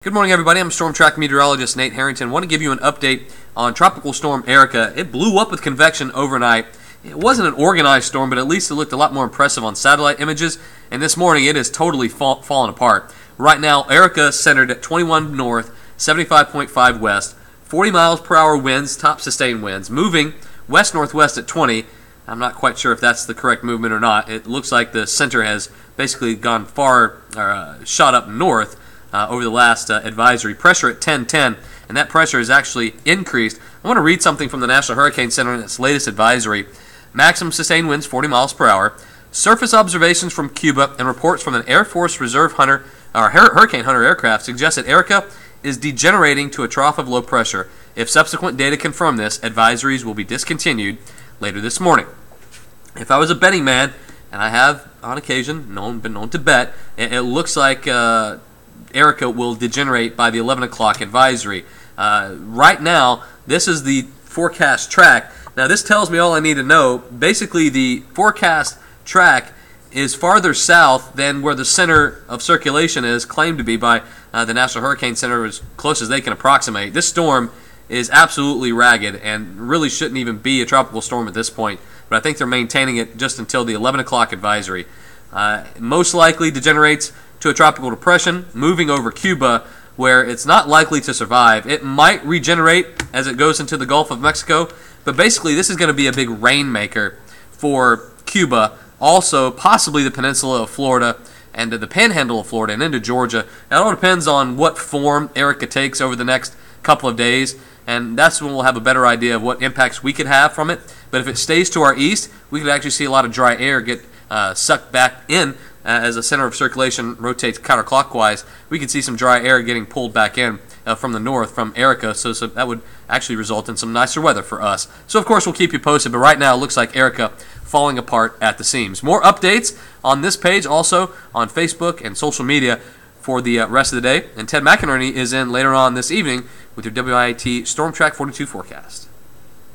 Good morning, everybody. I'm Storm Track Meteorologist Nate Harrington. I want to give you an update on Tropical Storm Erika. It blew up with convection overnight. It wasn't an organized storm, but at least it looked a lot more impressive on satellite images. And this morning, it has totally fallen apart. Right now, Erika is centered at 21 north, 75.5 west, 40 miles per hour winds, top sustained winds, moving west-northwest at 20. I'm not quite sure if that's the correct movement or not. It looks like the center has basically gone shot up north. Over the last advisory. Pressure at 1010, and that pressure has actually increased. I want to read something from the National Hurricane Center in its latest advisory. Maximum sustained winds 40 miles per hour. Surface observations from Cuba and reports from an Air Force Reserve Hurricane Hunter aircraft suggest that Erika is degenerating to a trough of low pressure. If subsequent data confirm this, advisories will be discontinued later this morning. If I was a betting man, and I have on occasion been known to bet, it looks like Erika will degenerate by the 11 o'clock advisory. Right now, this is the forecast track. Now, this tells me all I need to know. Basically, the forecast track is farther south than where the center of circulation is claimed to be by the National Hurricane Center, as close as they can approximate. This storm is absolutely ragged and really shouldn't even be a tropical storm at this point, but I think they're maintaining it just until the 11 o'clock advisory. Most likely degenerates to a tropical depression, moving over Cuba, where it's not likely to survive. It might regenerate as it goes into the Gulf of Mexico, but basically this is going to be a big rainmaker for Cuba, also possibly the peninsula of Florida and the panhandle of Florida and into Georgia. It all depends on what form Erika takes over the next couple of days, and that's when we'll have a better idea of what impacts we could have from it. But if it stays to our east, we could actually see a lot of dry air get sucked back in as the center of circulation rotates counterclockwise. We could see some dry air getting pulled back in from the north from Erika, so that would actually result in some nicer weather for us. So, of course, we'll keep you posted, but right now it looks like Erika falling apart at the seams. More updates on this page, also on Facebook and social media for the rest of the day. And Ted McInerney is in later on this evening with your WIT Storm Track 42 forecast.